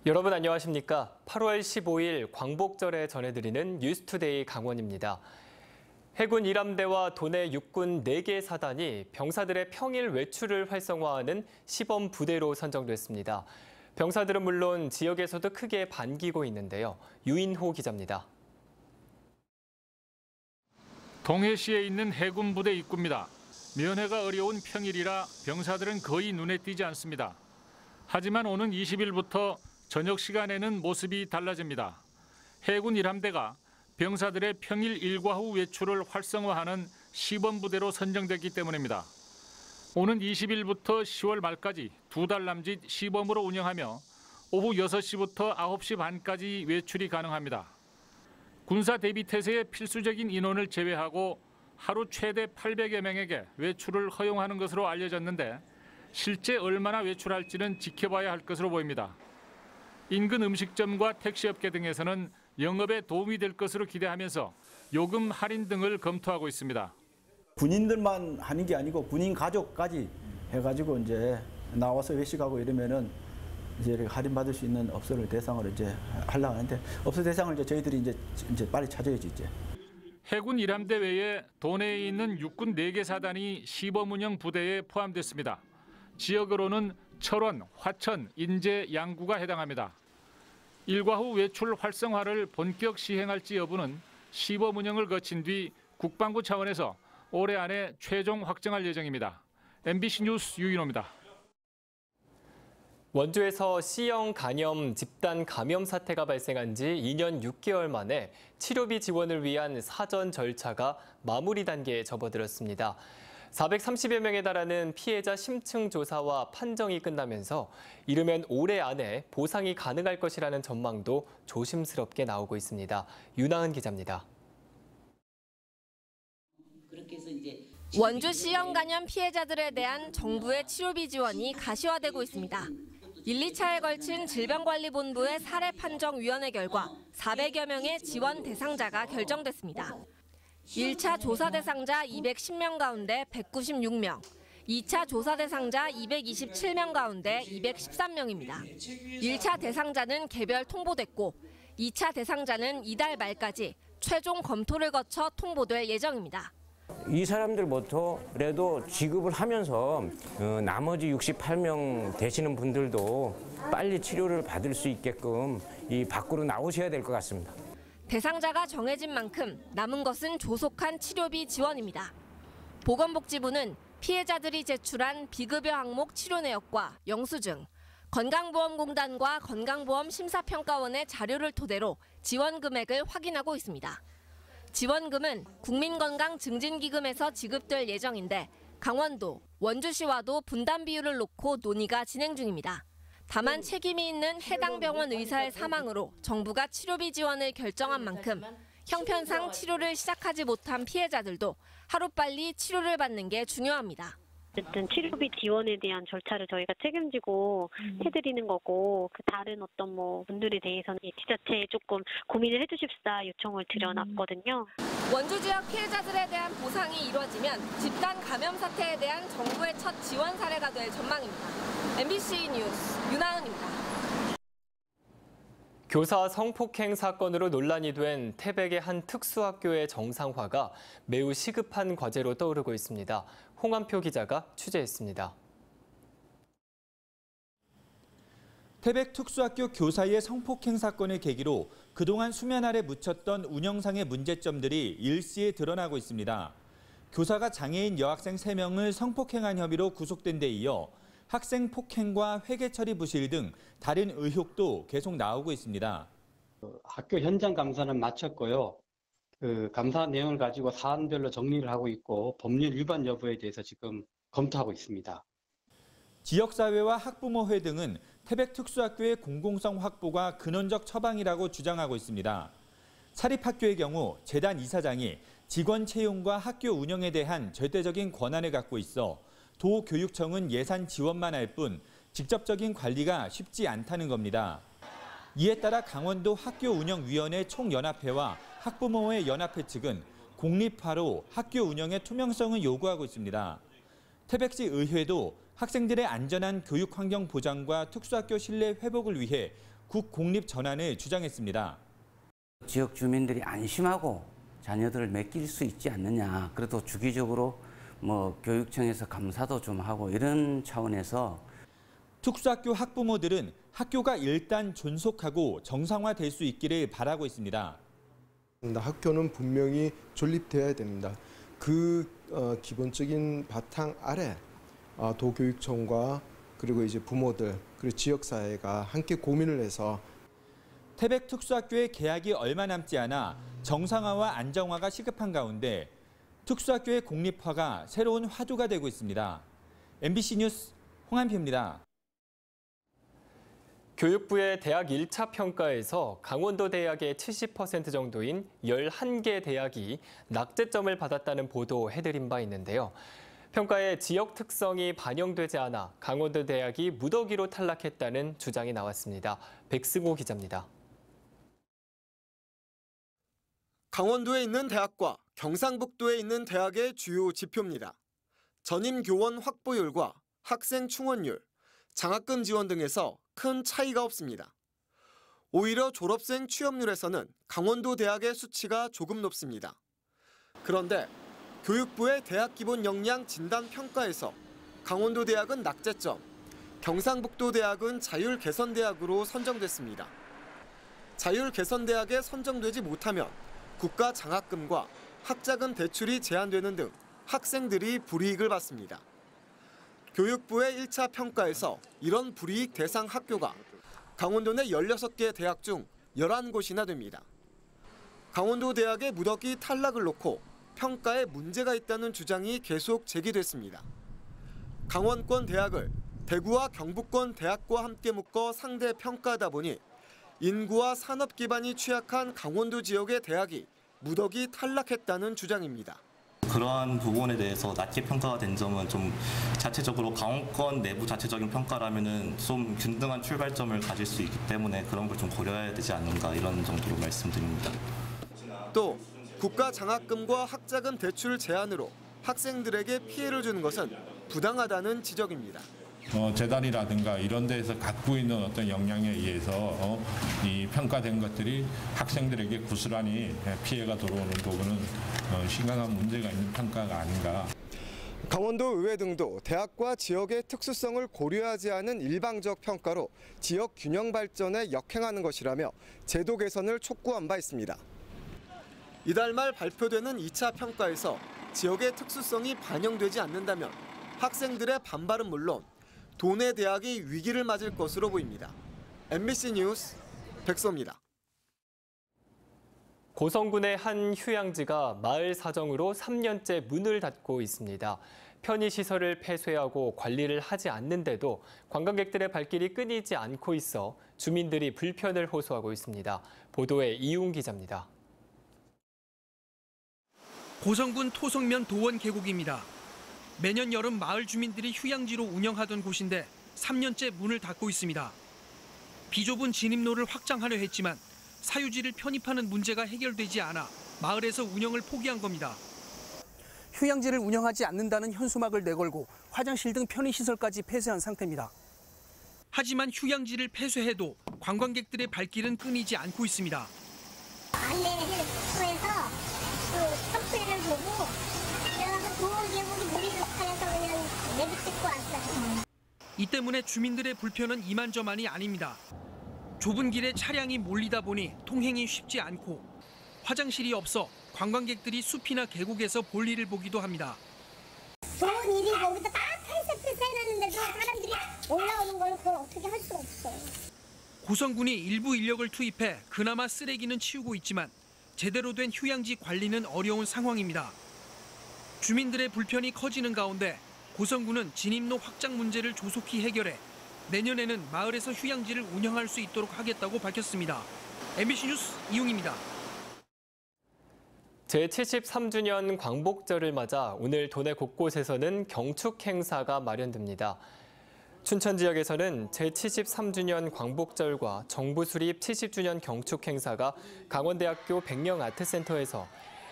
여러분 안녕하십니까? 8월 15일 광복절에 전해드리는 뉴스투데이 강원입니다. 해군 일함대와 도내 육군 4개 사단이 병사들의 평일 외출을 활성화하는 시범 부대로 선정됐습니다. 병사들은 물론 지역에서도 크게 반기고 있는데요. 유인호 기자입니다. 동해시에 있는 해군 부대 입구입니다. 면회가 어려운 평일이라 병사들은 거의 눈에 띄지 않습니다. 하지만 오는 20일부터 저녁 시간에는 모습이 달라집니다. 해군 일함대가 병사들의 평일 일과 후 외출을 활성화하는 시범부대로 선정됐기 때문입니다. 오는 20일부터 10월 말까지 2달 남짓 시범으로 운영하며 오후 6시부터 9시 반까지 외출이 가능합니다. 군사 대비 태세의 필수적인 인원을 제외하고 하루 최대 800여 명에게 외출을 허용하는 것으로 알려졌는데 실제 얼마나 외출할지는 지켜봐야 할 것으로 보입니다. 인근 음식점과 택시업계 등에서는 영업에 도움이 될 것으로 기대하면서 요금 할인 등을 검토하고 있습니다. 군인들만 하는 게 아니고 군인 가족까지 해가지고 이제 나와서 외식하고 이러면은 이제 할인 받을 수 있는 업소를 대상으로 이제 하려고 하는데 업소 대상을 이제 저희들이 이제 빨리 찾아야지 이제. 해군 일함대 외에 도내에 있는 육군 4개 사단이 시범 운영 부대에 포함됐습니다. 지역으로는 철원, 화천, 인제, 양구가 해당합니다. 일과 후 외출 활성화를 본격 시행할지 여부는 시범 운영을 거친 뒤 국방부 차원에서 올해 안에 최종 확정할 예정입니다. MBC 뉴스 유인호입니다. 원주에서 C형 간염 집단 감염 사태가 발생한 지 2년 6개월 만에 치료비 지원을 위한 사전 절차가 마무리 단계에 접어들었습니다. 430여 명에 달하는 피해자 심층 조사와 판정이 끝나면서 이르면 올해 안에 보상이 가능할 것이라는 전망도 조심스럽게 나오고 있습니다. 윤하은 기자입니다. 원주 C형 간염 피해자들에 대한 정부의 치료비 지원이 가시화되고 있습니다. 1, 2차에 걸친 질병관리본부의 사례판정위원회 결과 400여 명의 지원 대상자가 결정됐습니다. 1차 조사 대상자 210명 가운데 196명, 2차 조사 대상자 227명 가운데 213명입니다. 1차 대상자는 개별 통보됐고 2차 대상자는 이달 말까지 최종 검토를 거쳐 통보될 예정입니다. 이 사람들부터라도 지급을 하면서 나머지 68명 되시는 분들도 빨리 치료를 받을 수 있게끔 이 밖으로 나오셔야 될 것 같습니다. 대상자가 정해진 만큼 남은 것은 조속한 치료비 지원입니다. 보건복지부는 피해자들이 제출한 비급여 항목 치료 내역과 영수증, 건강보험공단과 건강보험심사평가원의 자료를 토대로 지원 금액을 확인하고 있습니다. 지원금은 국민건강증진기금에서 지급될 예정인데 강원도, 원주시와도 분담 비율을 놓고 논의가 진행 중입니다. 다만 책임이 있는 해당 병원 의사의 사망으로 정부가 치료비 지원을 결정한 만큼 형편상 치료를 시작하지 못한 피해자들도 하루빨리 치료를 받는 게 중요합니다. 어쨌든 치료비 지원에 대한 절차를 저희가 책임지고 해드리는 거고 그 다른 어떤 분들에 대해서는 지자체에 조금 고민을 해주십사 요청을 드려놨거든요. 원주 지역 피해자들에 대한 보상이 이루어지면 집단 감염 사태에 대한 정부의 첫 지원 사례가 될 전망입니다. MBC 뉴스 윤하은입니다. 교사 성폭행 사건으로 논란이 된 태백의 한 특수학교의 정상화가 매우 시급한 과제로 떠오르고 있습니다. 홍한표 기자가 취재했습니다. 태백 특수학교 교사의 성폭행 사건을 계기로 그동안 수면 아래 묻혔던 운영상의 문제점들이 일시에 드러나고 있습니다. 교사가 장애인 여학생 3명을 성폭행한 혐의로 구속된 데 이어 학생 폭행과 회계 처리 부실 등 다른 의혹도 계속 나오고 있습니다. 학교 현장 감사는 마쳤고요. 그 감사 내용을 가지고 사안별로 정리를 하고 있고 법률 위반 여부에 대해서 지금 검토하고 있습니다. 지역사회와 학부모회 등은 태백 특수학교의 공공성 확보가 근원적 처방이라고 주장하고 있습니다. 사립학교의 경우 재단 이사장이 직원 채용과 학교 운영에 대한 절대적인 권한을 갖고 있어 도교육청은 예산 지원만 할 뿐 직접적인 관리가 쉽지 않다는 겁니다. 이에 따라 강원도 학교운영위원회 총연합회와 학부모회 연합회 측은 공립화로 학교 운영의 투명성을 요구하고 있습니다. 태백시 의회도 학생들의 안전한 교육 환경 보장과 특수학교 신뢰 회복을 위해 국공립 전환을 주장했습니다. 지역 주민들이 안심하고 자녀들을 맡길 수 있지 않느냐. 그래도 주기적으로 교육청에서 감사도 좀 하고 이런 차원에서 특수학교 학부모들은 학교가 일단 존속하고 정상화될 수 있기를 바라고 있습니다. 학교는 분명히 존립돼야 됩니다. 그 기본적인 바탕 아래 도교육청과 그리고 이제 부모들 그리고 지역사회가 함께 고민을 해서 태백 특수학교의 개학이 얼마 남지 않아 정상화와 안정화가 시급한 가운데 특수학교의 공립화가 새로운 화두가 되고 있습니다. MBC 뉴스 홍한표입니다. 교육부의 대학 1차 평가에서 강원도 대학의 70% 정도인 11개 대학이 낙제점을 받았다는 보도 해드린 바 있는데요. 평가에 지역 특성이 반영되지 않아 강원도 대학이 무더기로 탈락했다는 주장이 나왔습니다. 백승호 기자입니다. 강원도에 있는 대학과 경상북도에 있는 대학의 주요 지표입니다. 전임 교원 확보율과 학생 충원율, 장학금 지원 등에서 큰 차이가 없습니다. 오히려 졸업생 취업률에서는 강원도 대학의 수치가 조금 높습니다. 그런데 교육부의 대학 기본 역량 진단 평가에서 강원도 대학은 낙제점, 경상북도 대학은 자율 개선 대학으로 선정됐습니다. 자율 개선 대학에 선정되지 못하면 국가 장학금과 학자금 대출이 제한되는 등 학생들이 불이익을 받습니다. 교육부의 1차 평가에서 이런 불이익 대상 학교가 강원도 내 16개 대학 중 11곳이나 됩니다. 강원도 대학의 무더기 탈락을 놓고 평가에 문제가 있다는 주장이 계속 제기됐습니다. 강원권 대학을 대구와 경북권 대학과 함께 묶어 상대 평가하다 보니 인구와 산업 기반이 취약한 강원도 지역의 대학이 무더기 탈락했다는 주장입니다. 그러한 부분에 대해서 낮게 평가가 된 점은 좀 자체적으로 강원권 내부 자체적인 평가라면은 좀 균등한 출발점을 가질 수 있기 때문에 그런 걸 좀 고려해야 되지 않는가 이런 정도로 말씀드립니다. 또 국가 장학금과 학자금 대출 제한으로 학생들에게 피해를 주는 것은 부당하다는 지적입니다. 재단이라든가 이런 데에서 갖고 있는 어떤 역량에 의해서 이 평가된 것들이 학생들에게 고스란히 피해가 들어오는 부분은 심각한 문제가 있는 평가가 아닌가. 강원도 의회 등도 대학과 지역의 특수성을 고려하지 않은 일방적 평가로 지역 균형 발전에 역행하는 것이라며 제도 개선을 촉구한 바 있습니다. 이달 말 발표되는 2차 평가에서 지역의 특수성이 반영되지 않는다면 학생들의 반발은 물론 도내 대학이 위기를 맞을 것으로 보입니다. MBC 뉴스 백소입니다. 고성군의 한 휴양지가 마을 사정으로 3년째 문을 닫고 있습니다. 편의시설을 폐쇄하고 관리를 하지 않는데도 관광객들의 발길이 끊이지 않고 있어 주민들이 불편을 호소하고 있습니다. 보도에 이웅 기자입니다. 고성군 토성면 도원 계곡입니다. 매년 여름 마을 주민들이 휴양지로 운영하던 곳인데 3년째 문을 닫고 있습니다. 비좁은 진입로를 확장하려 했지만 사유지를 편입하는 문제가 해결되지 않아 마을에서 운영을 포기한 겁니다. 휴양지를 운영하지 않는다는 현수막을 내걸고 화장실 등 편의시설까지 폐쇄한 상태입니다. 하지만 휴양지를 폐쇄해도 관광객들의 발길은 끊이지 않고 있습니다. 안내해서 그 컴플레인을 보고 내가 도원 계곡이 물이 높아서 그냥 내비찍고 왔어요. 이 때문에 주민들의 불편은 이만저만이 아닙니다. 좁은 길에 차량이 몰리다 보니 통행이 쉽지 않고 화장실이 없어 관광객들이 숲이나 계곡에서 볼일을 보기도 합니다. 좋은 일이 거기다 다 폐쇄해놨는데도 사람들이 올라오는 걸 그걸 어떻게 할 수가 없어요. 고성군이 일부 인력을 투입해 그나마 쓰레기는 치우고 있지만 제대로 된 휴양지 관리는 어려운 상황입니다. 주민들의 불편이 커지는 가운데 고성군은 진입로 확장 문제를 조속히 해결해 내년에는 마을에서 휴양지를 운영할 수 있도록 하겠다고 밝혔습니다. MBC 뉴스 이웅입니다. 제73주년 광복절을 맞아 오늘 도내 곳곳에서는 경축 행사가 마련됩니다. 춘천 지역에서는 제73주년 광복절과 정부 수립 70주년 경축 행사가 강원대학교 백령아트센터에서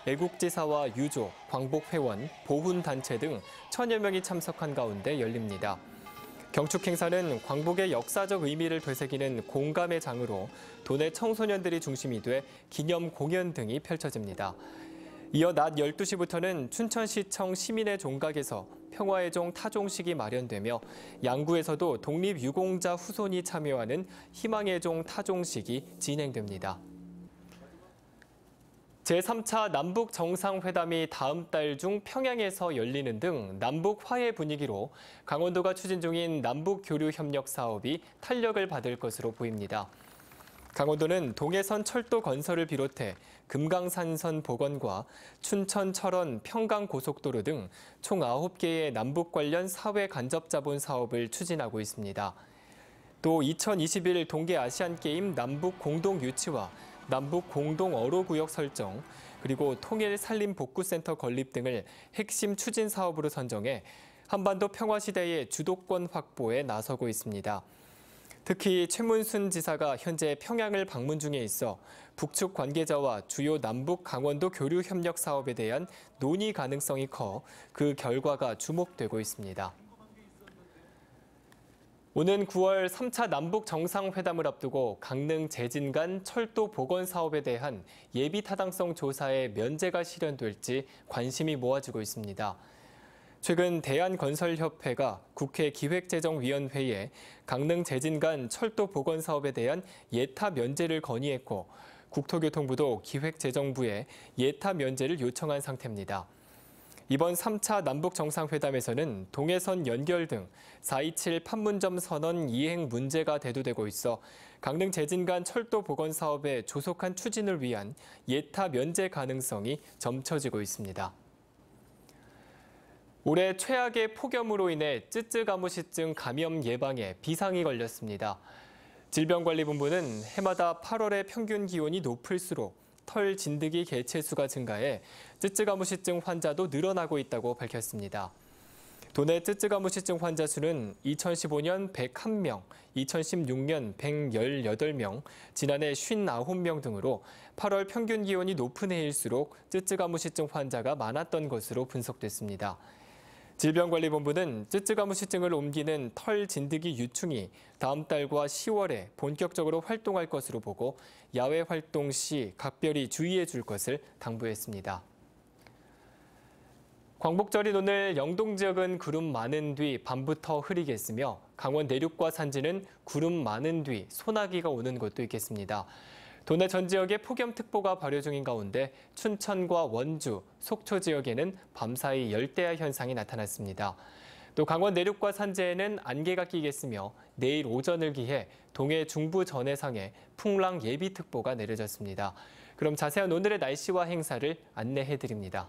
애국지사와 유족, 광복회원, 보훈단체 등 1000여 명이 참석한 가운데 열립니다. 경축 행사는 광복의 역사적 의미를 되새기는 공감의 장으로 도내 청소년들이 중심이 돼 기념 공연 등이 펼쳐집니다. 이어 낮 12시부터는 춘천시청 시민의 종각에서 평화의 종 타종식이 마련되며 양구에서도 독립유공자 후손이 참여하는 희망의 종 타종식이 진행됩니다. 제3차 남북 정상회담이 다음 달 중 평양에서 열리는 등 남북 화해 분위기로 강원도가 추진 중인 남북 교류 협력 사업이 탄력을 받을 것으로 보입니다. 강원도는 동해선 철도 건설을 비롯해 금강산선 복원과 춘천 철원 평강 고속도로 등 총 9개의 남북 관련 사회 간접 자본 사업을 추진하고 있습니다. 또 2021 동계 아시안게임 남북 공동 유치와 남북 공동 어로구역 설정, 그리고 통일 산림 복구센터 건립 등을 핵심 추진 사업으로 선정해 한반도 평화 시대의 주도권 확보에 나서고 있습니다. 특히 최문순 지사가 현재 평양을 방문 중에 있어 북측 관계자와 주요 남북 강원도 교류 협력 사업에 대한 논의 가능성이 커 그 결과가 주목되고 있습니다. 오는 9월 3차 남북 정상회담을 앞두고 강릉 제진 간 철도 복원 사업에 대한 예비 타당성 조사에 면제가 실현될지 관심이 모아지고 있습니다. 최근 대한건설협회가 국회 기획재정위원회에 강릉 제진 간 철도 복원 사업에 대한 예타 면제를 건의했고 국토교통부도 기획재정부에 예타 면제를 요청한 상태입니다. 이번 3차 남북정상회담에서는 동해선 연결 등 4.27 판문점 선언 이행 문제가 대두되고 있어 강릉 제진 간 철도 복원 사업의 조속한 추진을 위한 예타 면제 가능성이 점쳐지고 있습니다. 올해 최악의 폭염으로 인해 쯔쯔가무시증 감염 예방에 비상이 걸렸습니다. 질병관리본부는 해마다 8월의 평균 기온이 높을수록 털 진드기 개체수가 증가해 쯔쯔가무시증 환자도 늘어나고 있다고 밝혔습니다. 도내 쯔쯔가무시증 환자 수는 2015년 101명, 2016년 118명, 지난해 59명 등으로 8월 평균 기온이 높은 해일수록 쯔쯔가무시증 환자가 많았던 것으로 분석됐습니다. 질병관리본부는 쯔쯔가무시증을 옮기는 털 진드기 유충이 다음 달과 10월에 본격적으로 활동할 것으로 보고 야외 활동 시 각별히 주의해 줄 것을 당부했습니다. 광복절인 오늘 영동 지역은 구름 많은 뒤 밤부터 흐리겠으며 강원 내륙과 산지는 구름 많은 뒤 소나기가 오는 곳도 있겠습니다. 도내 전 지역에 폭염특보가 발효 중인 가운데 춘천과 원주, 속초 지역에는 밤사이 열대야 현상이 나타났습니다. 또 강원 내륙과 산지에는 안개가 끼겠으며 내일 오전을 기해 동해 중부 전해상에 풍랑 예비특보가 내려졌습니다. 그럼 자세한 오늘의 날씨와 행사를 안내해드립니다.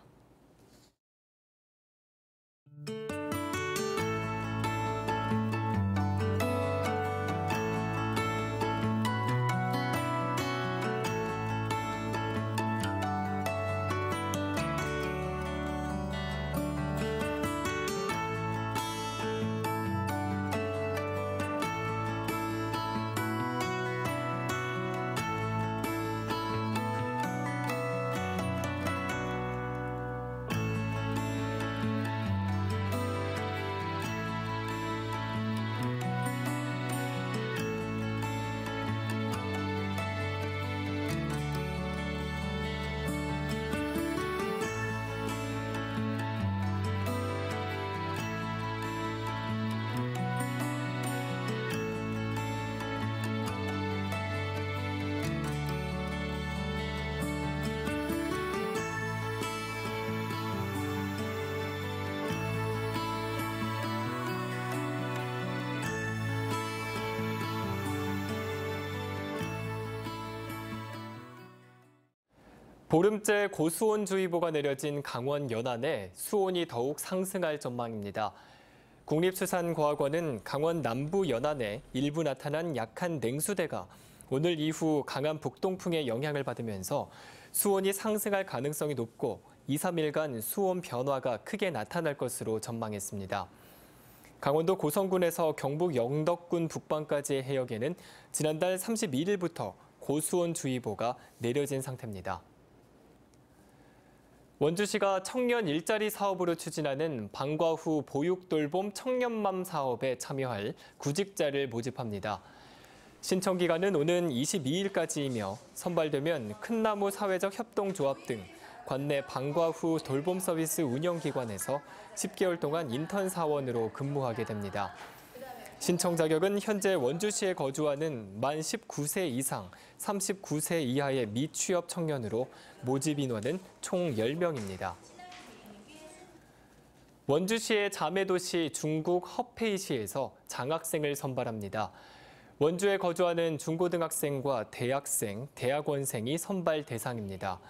보름째 고수온주의보가 내려진 강원 연안에 수온이 더욱 상승할 전망입니다. 국립수산과학원은 강원 남부 연안에 일부 나타난 약한 냉수대가 오늘 이후 강한 북동풍의 영향을 받으면서 수온이 상승할 가능성이 높고 2, 3일간 수온 변화가 크게 나타날 것으로 전망했습니다. 강원도 고성군에서 경북 영덕군 북방까지의 해역에는 지난달 31일부터 고수온주의보가 내려진 상태입니다. 원주시가 청년 일자리 사업으로 추진하는 방과 후 보육돌봄 청년맘 사업에 참여할 구직자를 모집합니다. 신청 기간은 오는 22일까지이며 선발되면 큰나무 사회적 협동조합 등 관내 방과 후 돌봄 서비스 운영기관에서 10개월 동안 인턴 사원으로 근무하게 됩니다. 신청 자격은 현재 원주시에 거주하는 만 19세 이상, 39세 이하의 미취업 청년으로 모집 인원은 총 10명입니다. 원주시의 자매도시 중국 허페이시에서 장학생을 선발합니다. 원주에 거주하는 중고등학생과 대학생, 대학원생이 선발 대상입니다.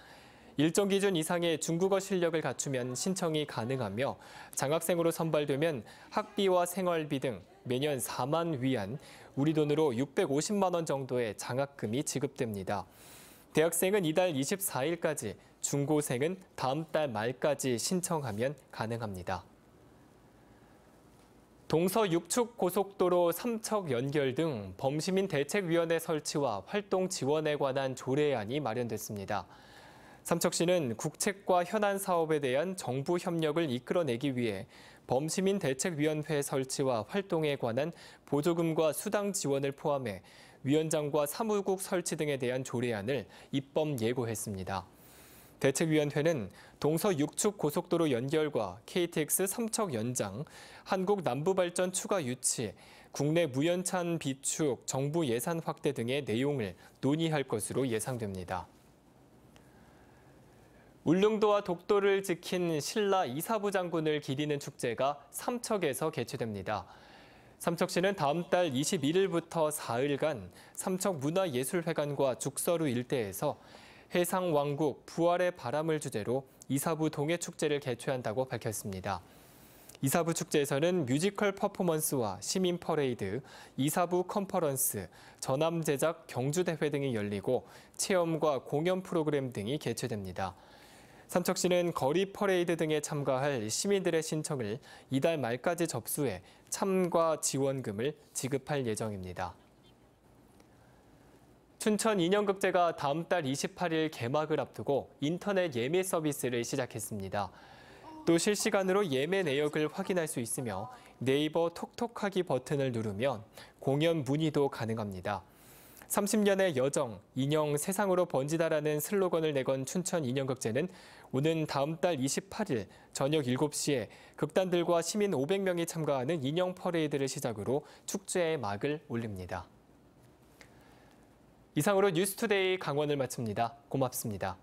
일정 기준 이상의 중국어 실력을 갖추면 신청이 가능하며 장학생으로 선발되면 학비와 생활비 등 매년 4만 위안, 우리 돈으로 650만 원 정도의 장학금이 지급됩니다. 대학생은 이달 24일까지, 중고생은 다음 달 말까지 신청하면 가능합니다. 동서 육축 고속도로 삼척 연결 등 범시민 대책위원회 설치와 활동 지원에 관한 조례안이 마련됐습니다. 삼척시는 국책과 현안 사업에 대한 정부 협력을 이끌어내기 위해 범시민 대책위원회 설치와 활동에 관한 보조금과 수당 지원을 포함해 위원장과 사무국 설치 등에 대한 조례안을 입법 예고했습니다. 대책위원회는 동서 육축 고속도로 연결과 KTX 삼척 연장, 한국 남부발전 추가 유치, 국내 무연찬 비축, 정부 예산 확대 등의 내용을 논의할 것으로 예상됩니다. 울릉도와 독도를 지킨 신라 이사부 장군을 기리는 축제가 삼척에서 개최됩니다. 삼척시는 다음 달 21일부터 4일간 삼척문화예술회관과 죽서루 일대에서 해상왕국 부활의 바람을 주제로 이사부 동해축제를 개최한다고 밝혔습니다. 이사부 축제에서는 뮤지컬 퍼포먼스와 시민 퍼레이드, 이사부 컨퍼런스, 전함 제작 경주대회 등이 열리고 체험과 공연 프로그램 등이 개최됩니다. 삼척시는 거리 퍼레이드 등에 참가할 시민들의 신청을 이달 말까지 접수해 참가 지원금을 지급할 예정입니다. 춘천 인형극제가 다음 달 28일 개막을 앞두고 인터넷 예매 서비스를 시작했습니다. 또 실시간으로 예매 내역을 확인할 수 있으며 네이버 톡톡하기 버튼을 누르면 공연 문의도 가능합니다. 30년의 여정, 인형 세상으로 번지다라는 슬로건을 내건 춘천 인형극제는 오는 다음 달 28일 저녁 7시에 극단들과 시민 500명이 참가하는 인형 퍼레이드를 시작으로 축제의 막을 올립니다. 이상으로 뉴스투데이 강원을 마칩니다. 고맙습니다.